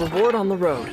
reward on the road.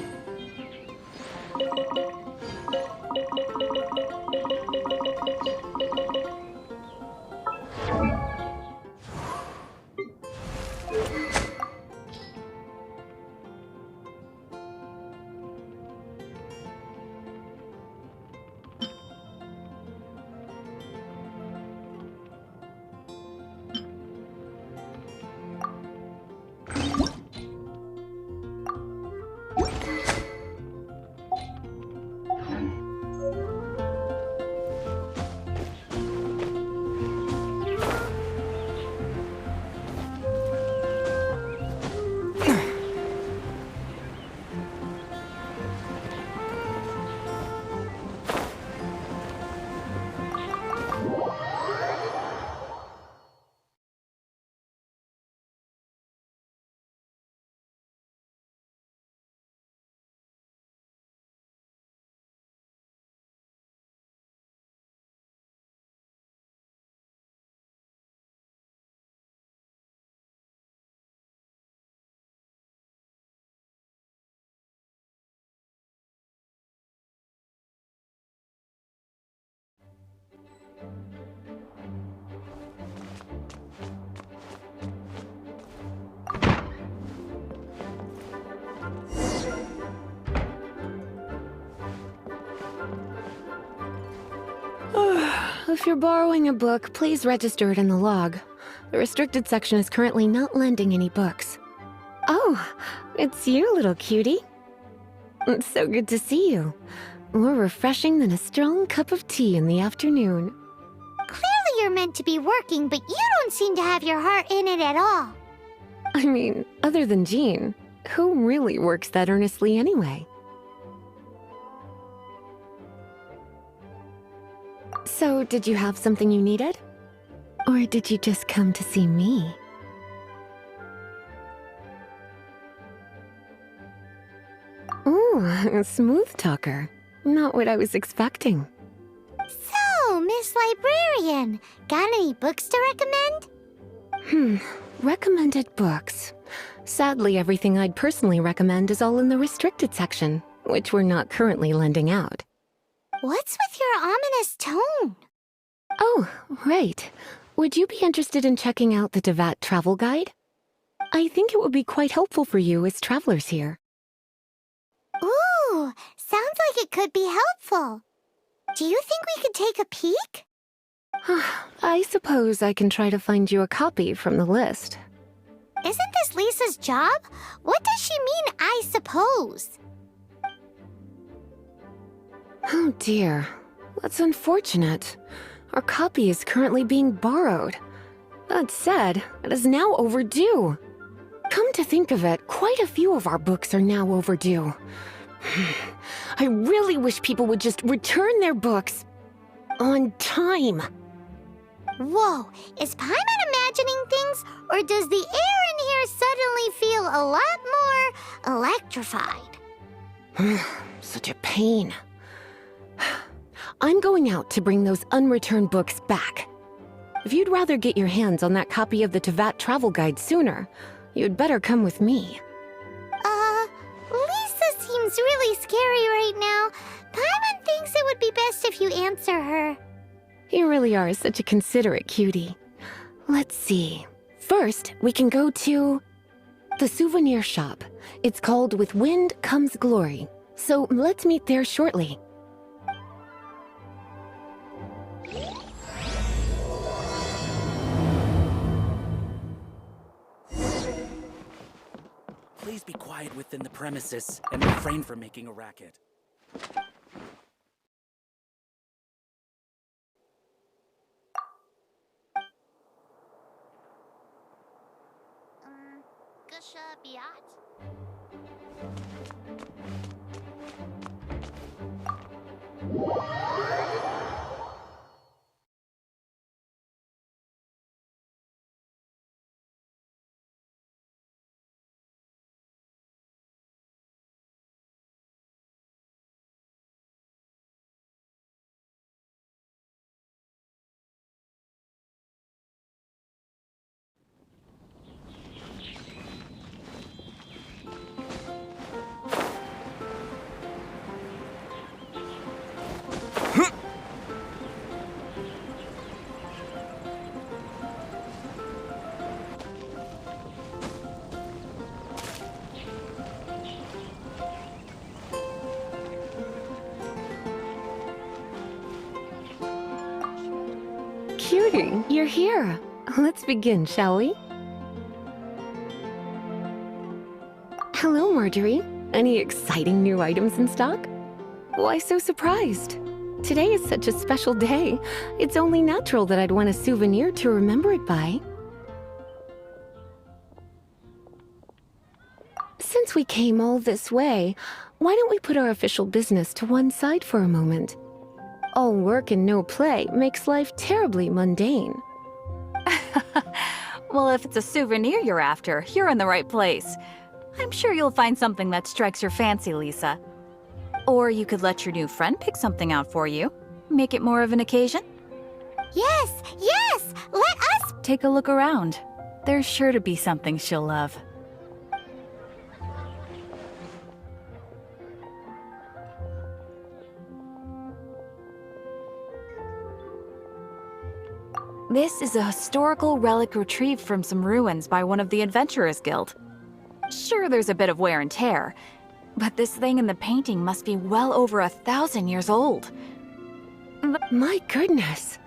If you're borrowing a book, please register it in the log. The restricted section is currently not lending any books. Oh, it's you, little cutie. It's so good to see you. More refreshing than a strong cup of tea in the afternoon. Clearly you're meant to be working, but you don't seem to have your heart in it at all. I mean, other than Jean, who really works that earnestly anyway? So, did you have something you needed? Or did you just come to see me? Ooh, smooth talker. Not what I was expecting. So, Miss Librarian, got any books to recommend? Recommended books. Sadly, everything I'd personally recommend is all in the restricted section, which we're not currently lending out. What's with your ominous tone? Oh, right. Would you be interested in checking out the Tevat travel guide? I think it would be quite helpful for you as travelers here. Ooh, sounds like it could be helpful. Do you think we could take a peek? I suppose I can try to find you a copy from the list. Isn't this Lisa's job? What does she mean, I suppose? Oh dear, that's unfortunate. Our copy is currently being borrowed. That said, it is now overdue. Come to think of it, quite a few of our books are now overdue. I really wish people would just return their books on time. Whoa, is Paimon imagining things, or does the air in here suddenly feel a lot more electrified? Such a pain. I'm going out to bring those unreturned books back. If you'd rather get your hands on that copy of the Tevat travel guide sooner, you'd better come with me. Lisa seems really scary right now. Paimon thinks it would be best if you answer her. You really are such a considerate cutie. Let's see. First, we can go to the souvenir shop. It's called With Wind Comes Glory. So let's meet there shortly. Please be quiet within the premises and refrain from making a racket. Gusha Biat? Cutie, you're here. Let's begin, shall we? Hello, Marjorie. Any exciting new items in stock? Why so surprised? Today is such a special day. It's only natural that I'd want a souvenir to remember it by. Since we came all this way, why don't we put our official business to one side for a moment? All work and no play makes life terribly mundane. Well, if it's a souvenir you're after, you're in the right place. I'm sure you'll find something that strikes your fancy, Lisa. Or you could let your new friend pick something out for you. Make it more of an occasion. Yes, yes! Let us... Take a look around. There's sure to be something she'll love. This is a historical relic retrieved from some ruins by one of the Adventurers Guild. Sure, there's a bit of wear and tear, but this thing in the painting must be well over 1,000 years old. My goodness!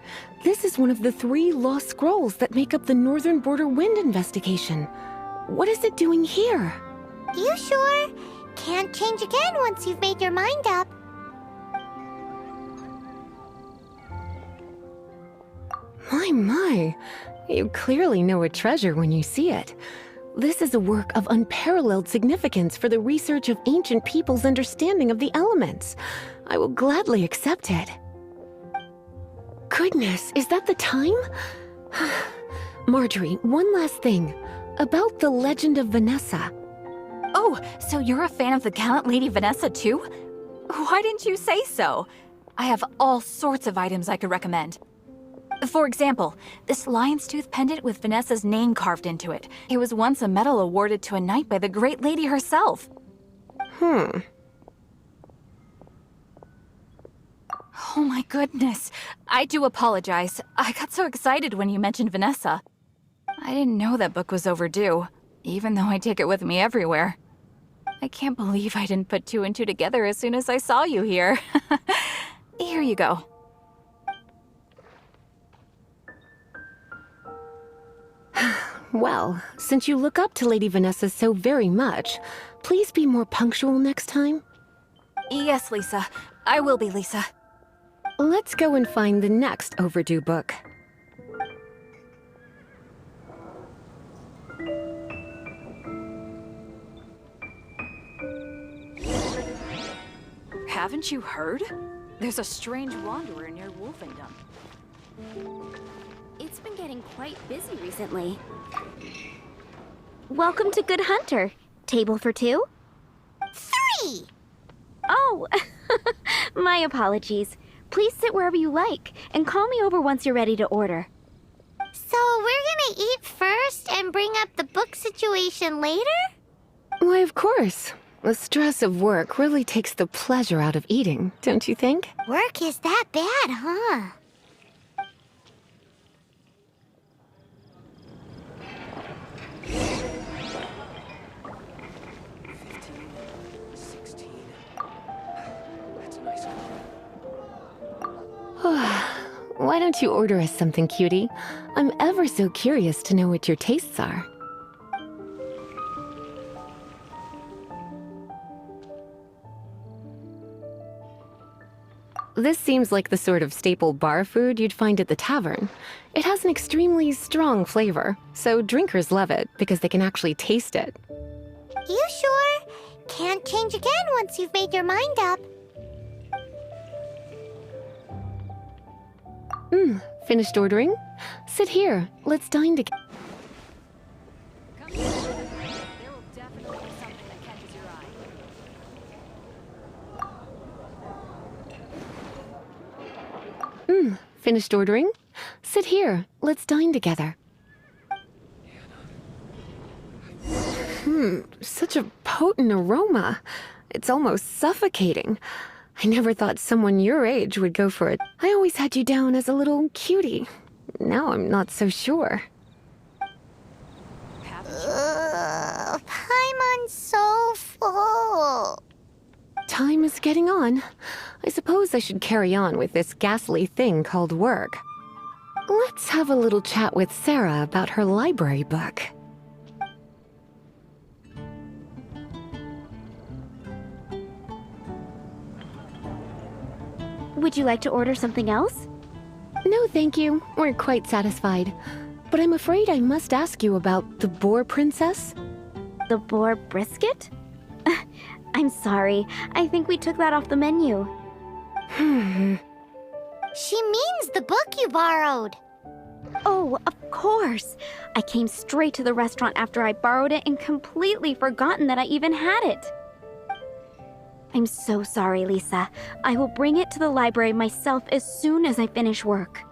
This is one of the 3 lost scrolls that make up the Northern Border Wind investigation. What is it doing here? You sure? Can't change again once you've made your mind up. My. You clearly know a treasure when you see it. This is a work of unparalleled significance for the research of ancient people's understanding of the elements. I will gladly accept it. Goodness, is that the time? Marjorie, one last thing. About the legend of Vanessa. Oh, so you're a fan of the gallant Lady Vanessa too? Why didn't you say so? I have all sorts of items I could recommend. For example, this lion's tooth pendant with Vanessa's name carved into it. It was once a medal awarded to a knight by the great lady herself. Hmm. Oh my goodness. I do apologize. I got so excited when you mentioned Vanessa. I didn't know that book was overdue, even though I take it with me everywhere. I can't believe I didn't put 2 and 2 together as soon as I saw you here. Here you go. Well, since you look up to Lady Vanessa so very much, please be more punctual next time. Yes, Lisa. I will be, Lisa. Let's go and find the next overdue book. Haven't you heard? There's a strange wanderer near Wolfendom. It's been getting quite busy recently. Welcome to Good Hunter. Table for 2? 3! Oh, my apologies. Please sit wherever you like, and call me over once you're ready to order. So we're gonna eat first and bring up the book situation later? Why, of course. The stress of work really takes the pleasure out of eating, don't you think? Work is that bad, huh? Why don't you order us something, cutie? I'm ever so curious to know what your tastes are. This seems like the sort of staple bar food you'd find at the tavern. It has an extremely strong flavor, so drinkers love it because they can actually taste it. You sure? Can't change again once you've made your mind up. Finished ordering? Sit here. Let's dine together. Come here. There will definitely be something that catches your eye. Finished ordering? Sit here. Let's dine together. Such a potent aroma. It's almost suffocating. I never thought someone your age would go for it. I always had you down as a little cutie. Now I'm not so sure. Paimon's so full. Time is getting on. I suppose I should carry on with this ghastly thing called work. Let's have a little chat with Sarah about her library book. Would you like to order something else? No, thank you. We're quite satisfied. But I'm afraid I must ask you about the Boar Princess. The boar brisket? I'm sorry. I think we took that off the menu. She means the book you borrowed. Oh, of course. I came straight to the restaurant after I borrowed it and completely forgotten that I even had it. I'm so sorry, Lisa. I will bring it to the library myself as soon as I finish work.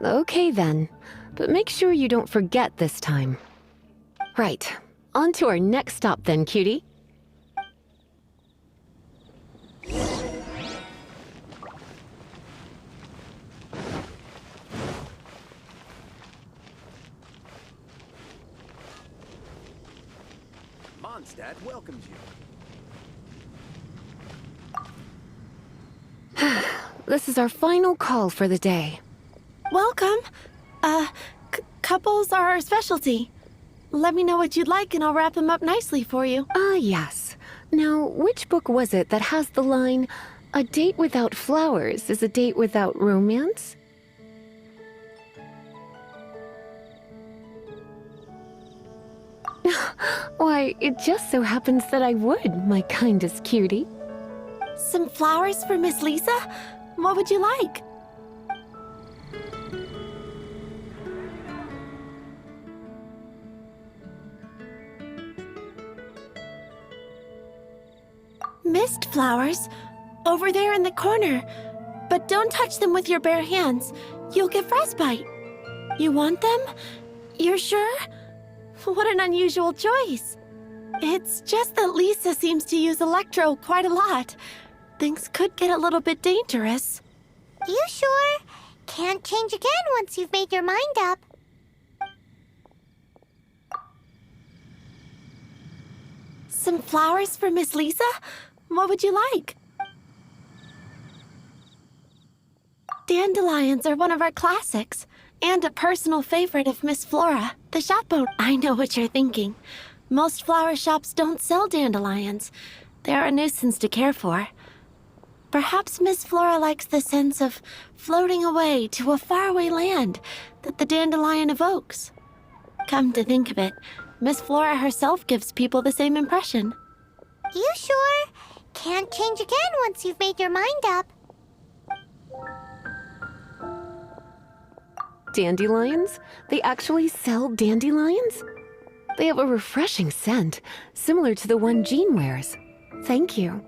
Okay then. But make sure you don't forget this time. Right. On to our next stop then, cutie. Mondstadt welcomes you. This is our final call for the day. Welcome. Couples are our specialty. Let me know what you'd like and I'll wrap them up nicely for you. Ah, yes. Now, which book was it that has the line, "A date without flowers is a date without romance"? Why, it just so happens that I would, my kindest cutie. Some flowers for Miss Lisa? What would you like? Mist flowers? Over there in the corner. But don't touch them with your bare hands. You'll get frostbite. You want them? You're sure? What an unusual choice. It's just that Lisa seems to use Electro quite a lot. Things could get a little bit dangerous. You sure? Can't change again once you've made your mind up. Some flowers for Miss Lisa? What would you like? Dandelions are one of our classics, and a personal favorite of Miss Flora, the shop owner. I know what you're thinking. Most flower shops don't sell dandelions. They're a nuisance to care for. Perhaps Miss Flora likes the sense of floating away to a faraway land that the dandelion evokes. Come to think of it, Miss Flora herself gives people the same impression. You sure? Can't change again once you've made your mind up. Dandelions? They actually sell dandelions? They have a refreshing scent, similar to the one Jean wears. Thank you.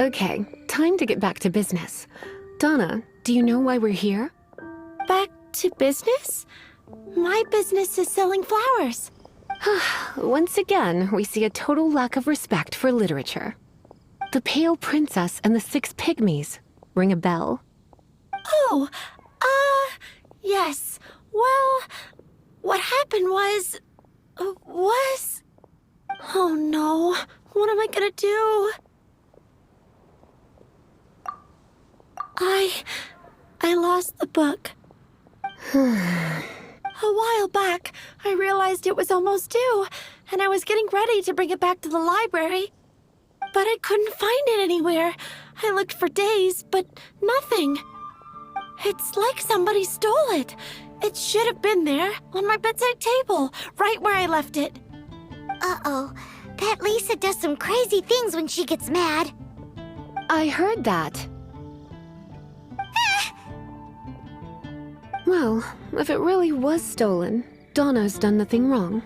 Okay, time to get back to business. Donna, do you know why we're here? Back to business? My business is selling flowers. Once again, we see a total lack of respect for literature. The Pale Princess and the Six Pygmies. Ring a bell? Oh, yes. Well, what happened was... Oh no, what am I gonna do? I lost the book. A while back, I realized it was almost due, and I was getting ready to bring it back to the library. But I couldn't find it anywhere. I looked for days, but nothing. It's like somebody stole it. It should have been there, on my bedside table, right where I left it. Uh-oh. That Lisa does some crazy things when she gets mad. I heard that. Well, if it really was stolen, Donna's done nothing wrong.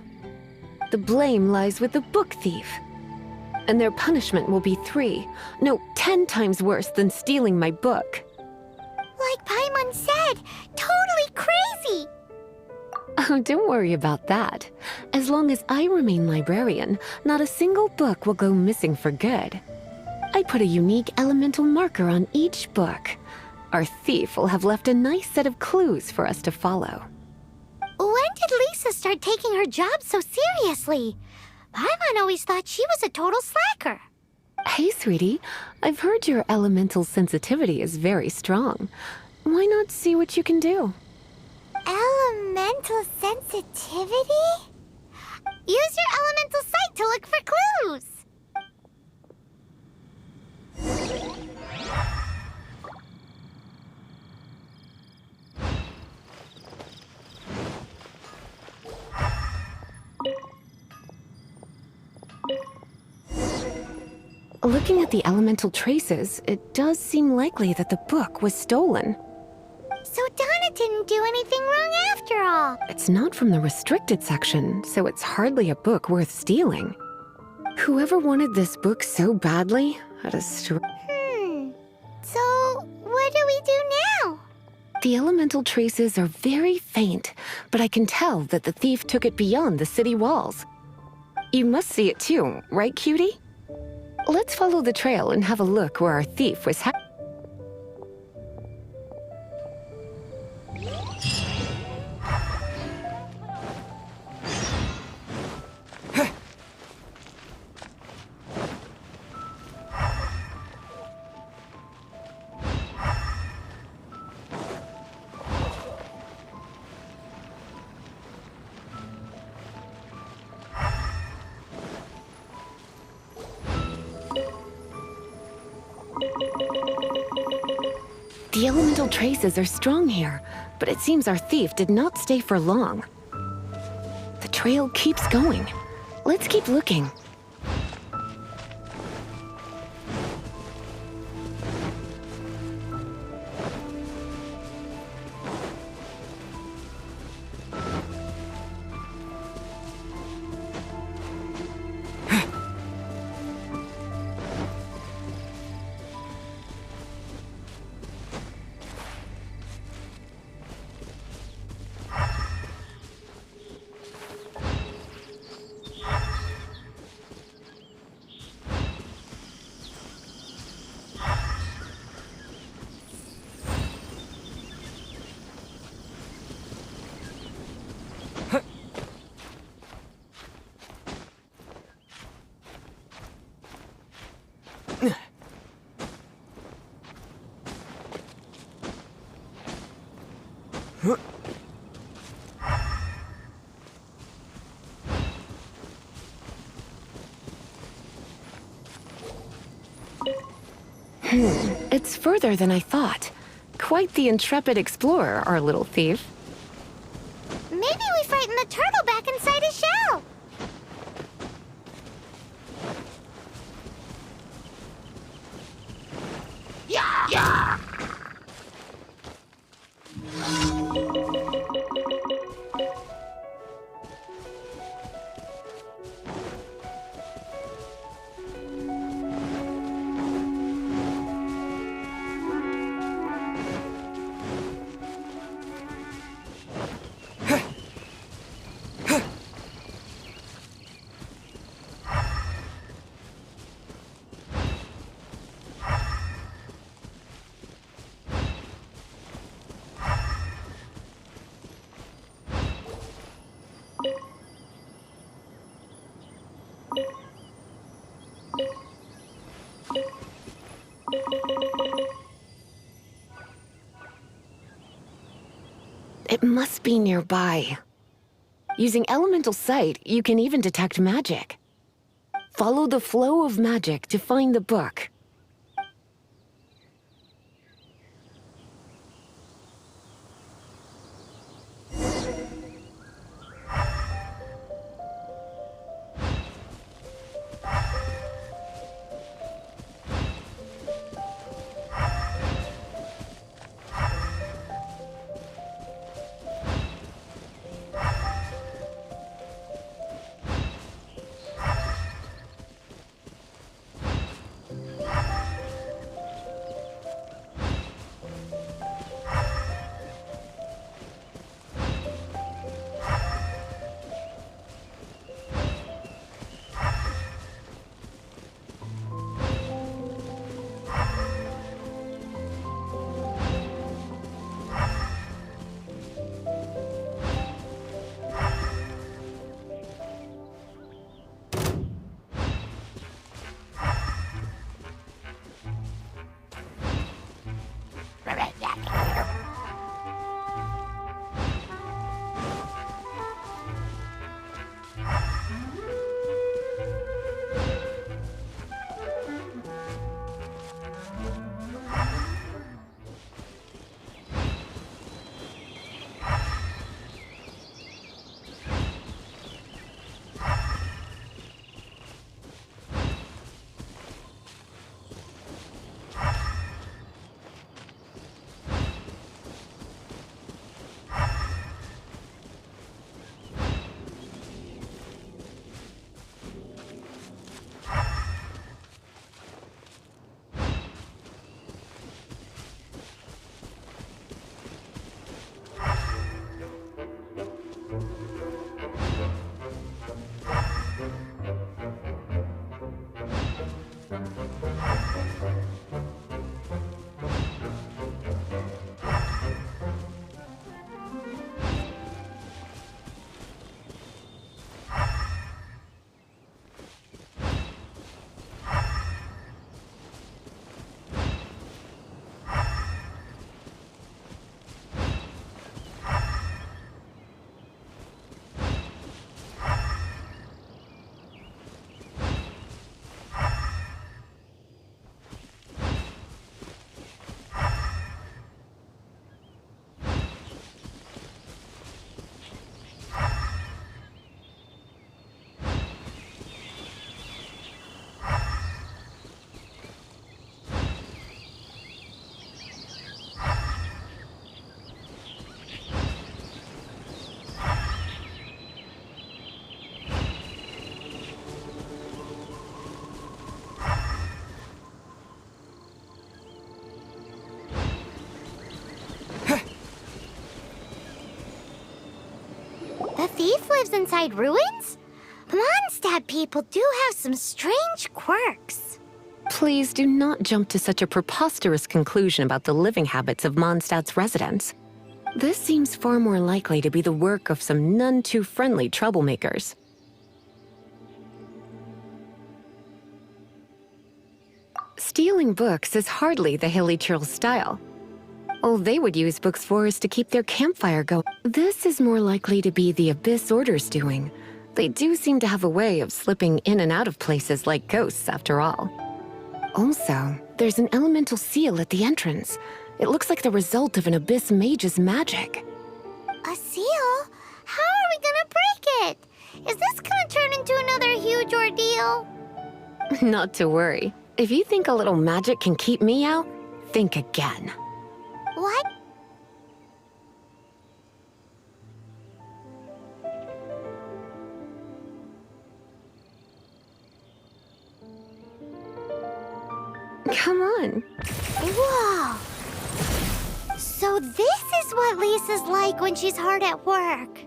The blame lies with the book thief. And their punishment will be 10 times worse than stealing my book. Like Paimon said, totally crazy. Oh, don't worry about that. As long as I remain librarian, not a single book will go missing for good. I put a unique elemental marker on each book. Our thief will have left a nice set of clues for us to follow. When did Lisa start taking her job so seriously? Paimon always thought she was a total slacker. Hey, sweetie. I've heard your elemental sensitivity is very strong. why not see what you can do? Elemental sensitivity? Use your elemental sight to look for clues! Looking at the elemental traces, it does seem likely that the book was stolen. So Donna didn't do anything wrong after all. It's not from the restricted section, so it's hardly a book worth stealing. Whoever wanted this book so badly had a So, what do we do now? The elemental traces are very faint, but I can tell that the thief took it beyond the city walls. You must see it too, right, cutie? Let's follow the trail and have a look where our thief was The elemental traces are strong here, but it seems our thief did not stay for long. The trail keeps going. Let's keep looking. It's further than I thought. Quite the intrepid explorer, our little thief. Maybe we frightened the turtle back inside his shell. Yeah! It must be nearby. Using elemental sight, you can even detect magic. Follow the flow of magic to find the book. thief lives inside ruins? Mondstadt people do have some strange quirks. Please do not jump to such a preposterous conclusion about the living habits of Mondstadt's residents. This seems far more likely to be the work of some none too friendly troublemakers. Stealing books is hardly the Hilly Churl's style. All they would use books for is to keep their campfire going. This is more likely to be the Abyss Order's doing. They do seem to have a way of slipping in and out of places like ghosts, after all. Also, there's an elemental seal at the entrance. It looks like the result of an Abyss mage's magic. A seal? How are we gonna break it? Is this gonna turn into another huge ordeal? Not to worry. If you think a little magic can keep me out, think again. What? Come on. Whoa! So this is what Lisa's like when she's hard at work.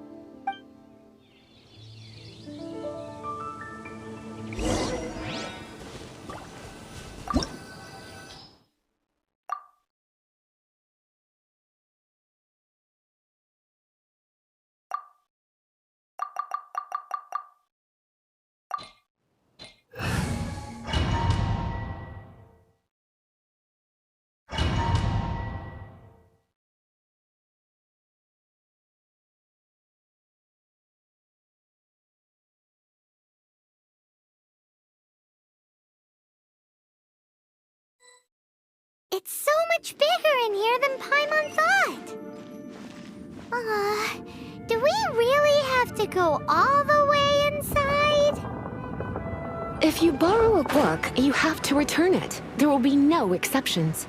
It's so much bigger in here than Paimon thought. Do we really have to go all the way inside? If you borrow a book, you have to return it. There will be no exceptions.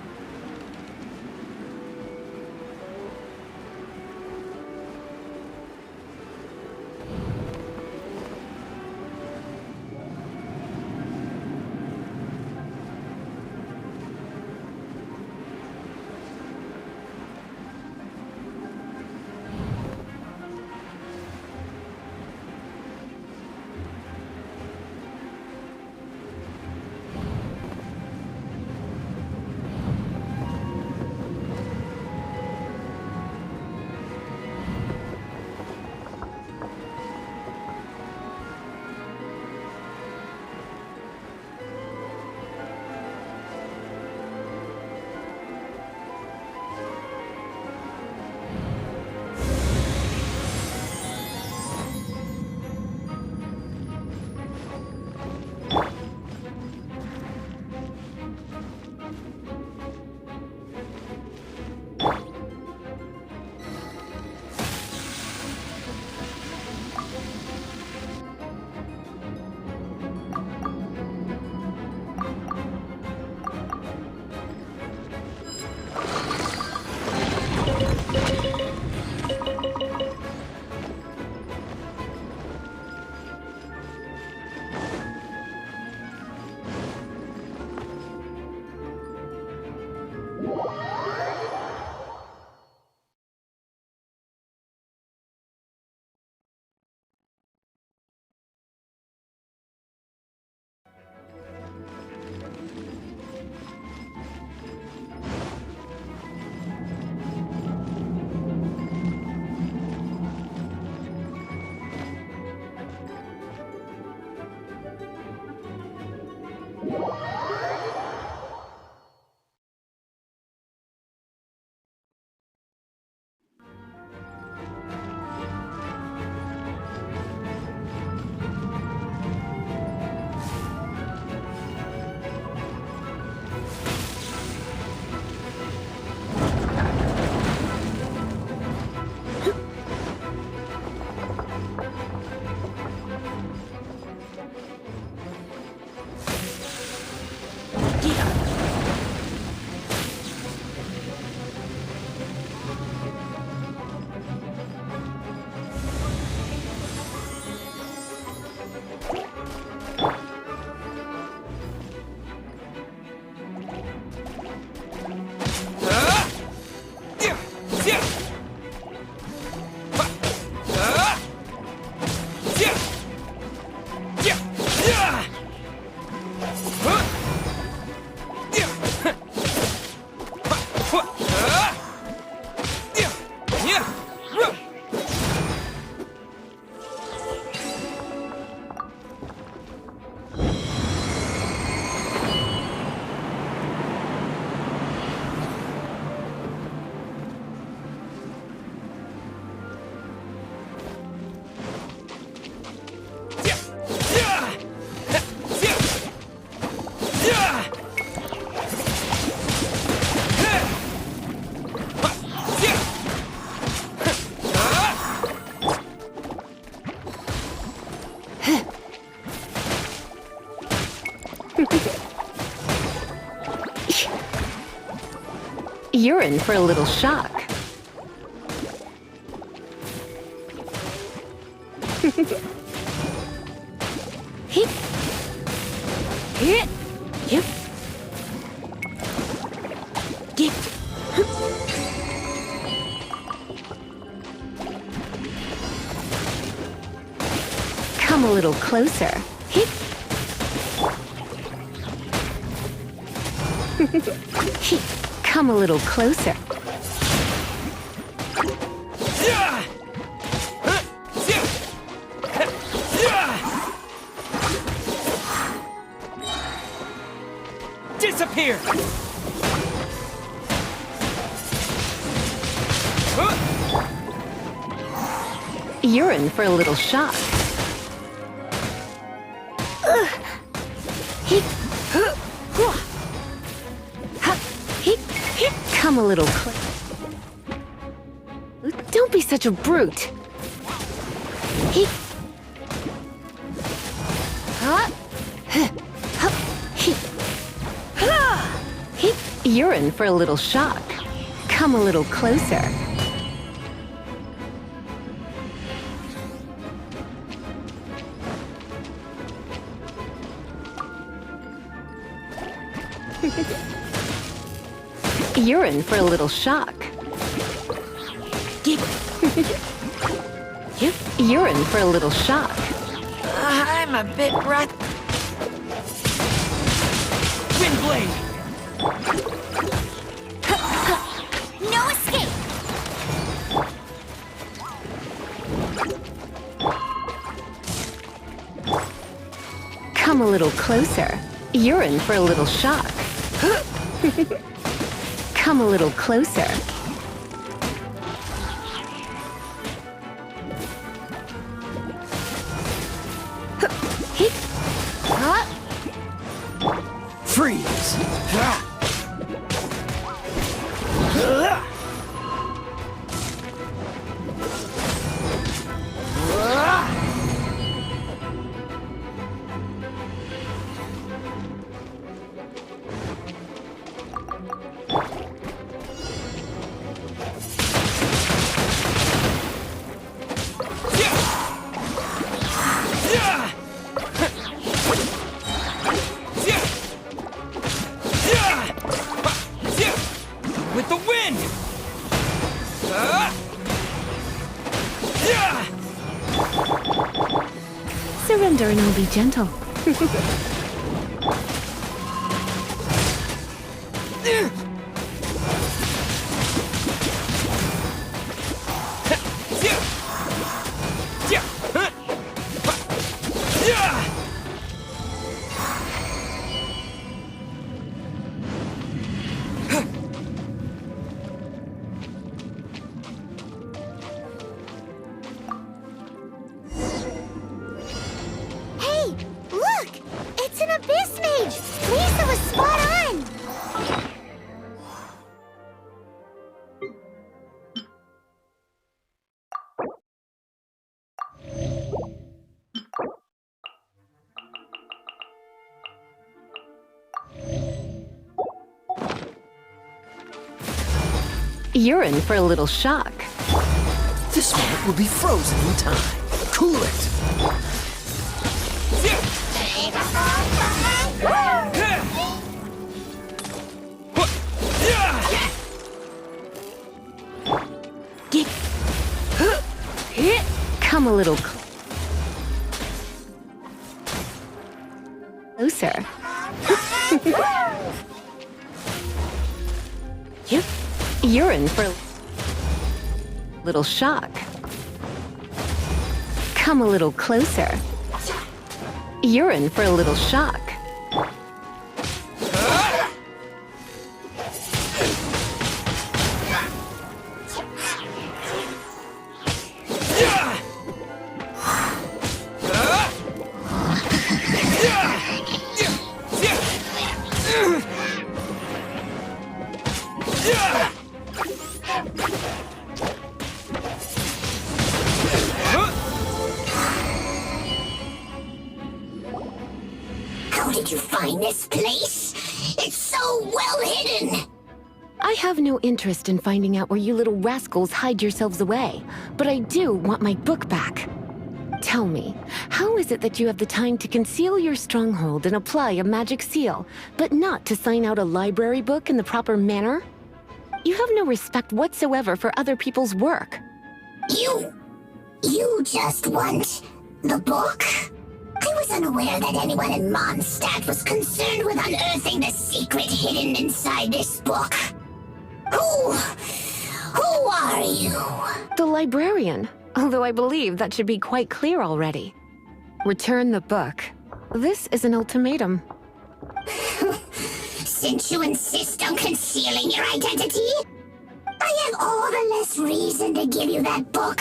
You're in for a little shock. Hit. Hit. Yep. Get. Come a little closer. Hit. Come a little closer. Disappear! You're in for a little shock. Come a little closer. Don't be such a brute. You're in for a little shock. Come a little closer. You're in for a little shock. You're in for a little shock. I'm a bit breath. Wind blade! No escape! Come a little closer. You're in for a little shock. Come a little closer. Freeze! With the wind! Surrender and I'll be gentle. Hey, look! It's an abyss mage! Lisa was spot on! You're in for a little shock. This moment will be frozen in time. Cool it! Come a little closer. You're in for a little shock. Come a little closer. You're in for a little shock. How did you find this place? It's so well hidden! I have no interest in finding out where you little rascals hide yourselves away, but I do want my book back. Tell me, how is it that you have the time to conceal your stronghold and apply a magic seal, but not to sign out a library book in the proper manner? You have no respect whatsoever for other people's work. You just want the book? I was unaware that anyone in Mondstadt was concerned with unearthing the secret hidden inside this book. Who are you? The librarian, although I believe that should be quite clear already. Return the book. This is an ultimatum. Since you insist on concealing your identity, I have all the less reason to give you that book.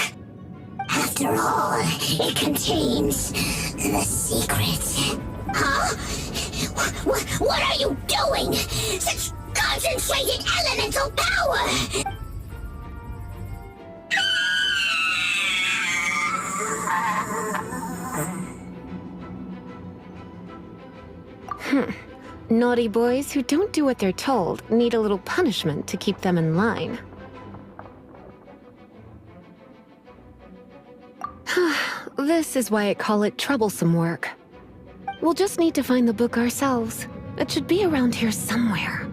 After all, it contains the secret. Huh? What are you doing? Such concentrated elemental power! Naughty boys who don't do what they're told need a little punishment to keep them in line. This is why I call it troublesome work. We'll just need to find the book ourselves. It should be around here somewhere.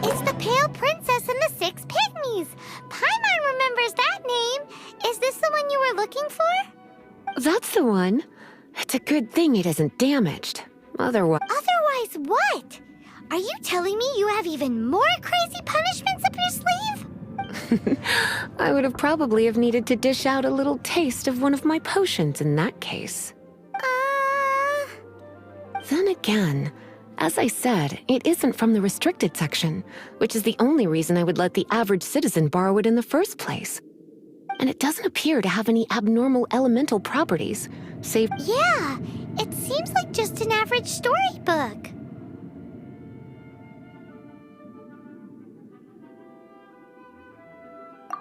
It's the Pale Princess and the Six Pygmies. Paimon remembers that name. Is this the one you were looking for? That's the one. It's a good thing it isn't damaged. Otherwise... Otherwise what? Are you telling me you have even more crazy punishments up your sleeve? I would have probably have needed to dish out a little taste of one of my potions in that case. Then again, as I said, it isn't from the restricted section, which is the only reason I would let the average citizen borrow it in the first place. And it doesn't appear to have any abnormal elemental properties, save... Yeah, it seems like just an average storybook.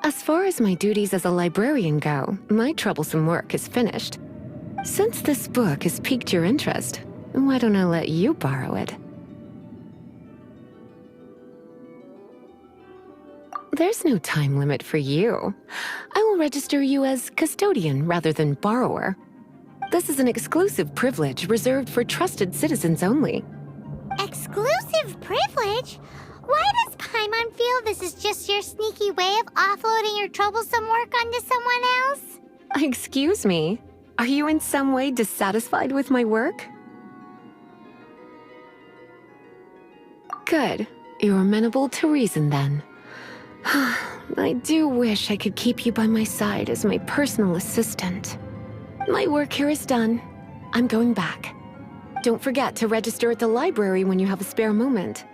As far as my duties as a librarian go, my troublesome work is finished. Since this book has piqued your interest, why don't I let you borrow it? There's no time limit for you. I will register you as custodian rather than borrower. This is an exclusive privilege reserved for trusted citizens only. Exclusive privilege? Why does Paimon feel this is just your sneaky way of offloading your troublesome work onto someone else? Excuse me, are you in some way dissatisfied with my work? Good. You're amenable to reason then. I do wish I could keep you by my side as my personal assistant. My work here is done. I'm going back. Don't forget to register at the library when you have a spare moment.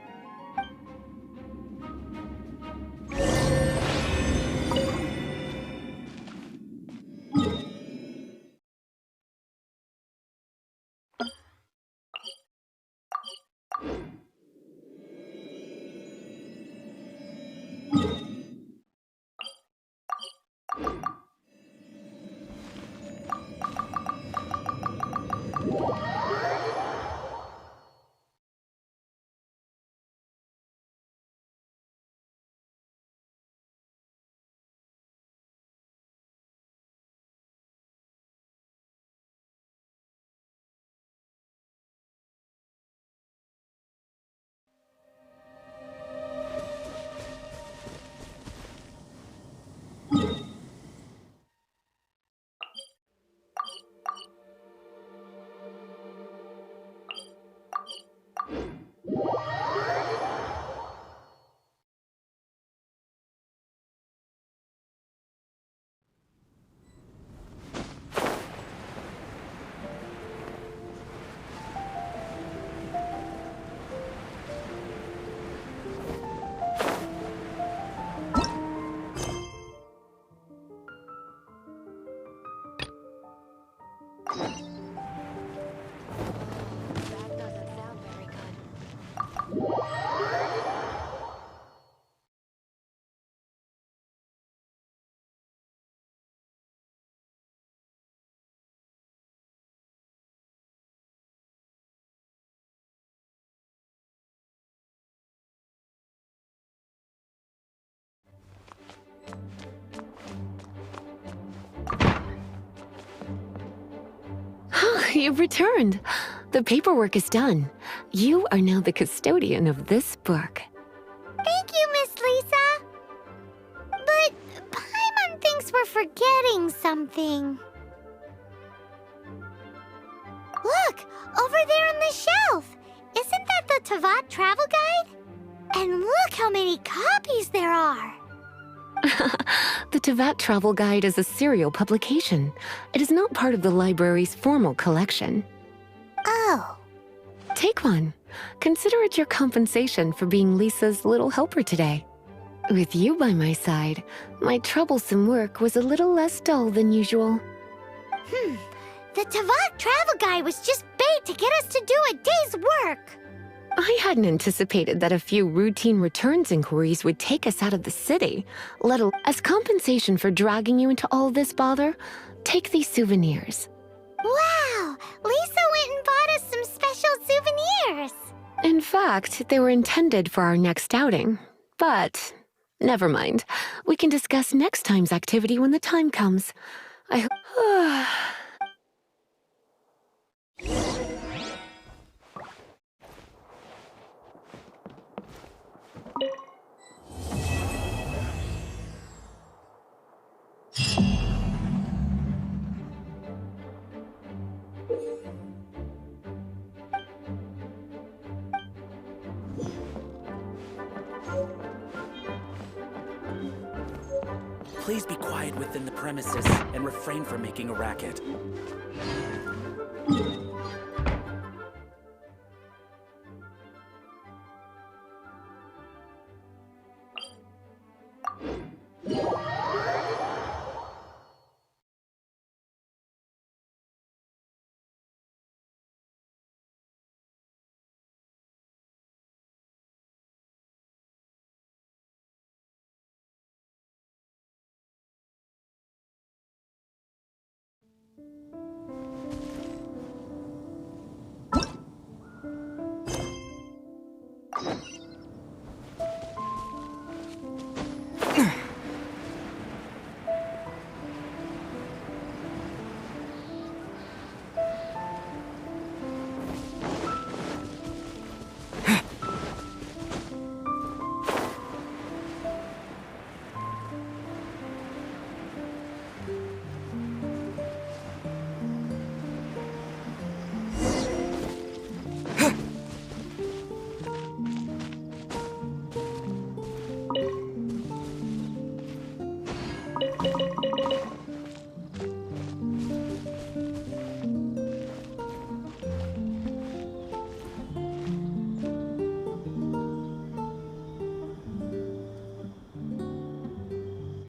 You've returned. The paperwork is done. You are now the custodian of this book. Thank you, Miss Lisa. But Paimon thinks we're forgetting something. Look, over there on the shelf. Isn't that the Tavat travel guide? And look how many copies there are. The Tavat Travel Guide is a serial publication. It is not part of the library's formal collection. Oh. Take one. Consider it your compensation for being Lisa's little helper today. With you by my side, my troublesome work was a little less dull than usual. The Tavat travel guide was just bait to get us to do a day's work. I hadn't anticipated that a few routine returns inquiries would take us out of the city. As compensation for dragging you into all this bother, take these souvenirs. Wow! Lisa went and bought us some special souvenirs. In fact, they were intended for our next outing. But never mind. We can discuss next time's activity when the time comes. Please be quiet within the premises and refrain from making a racket.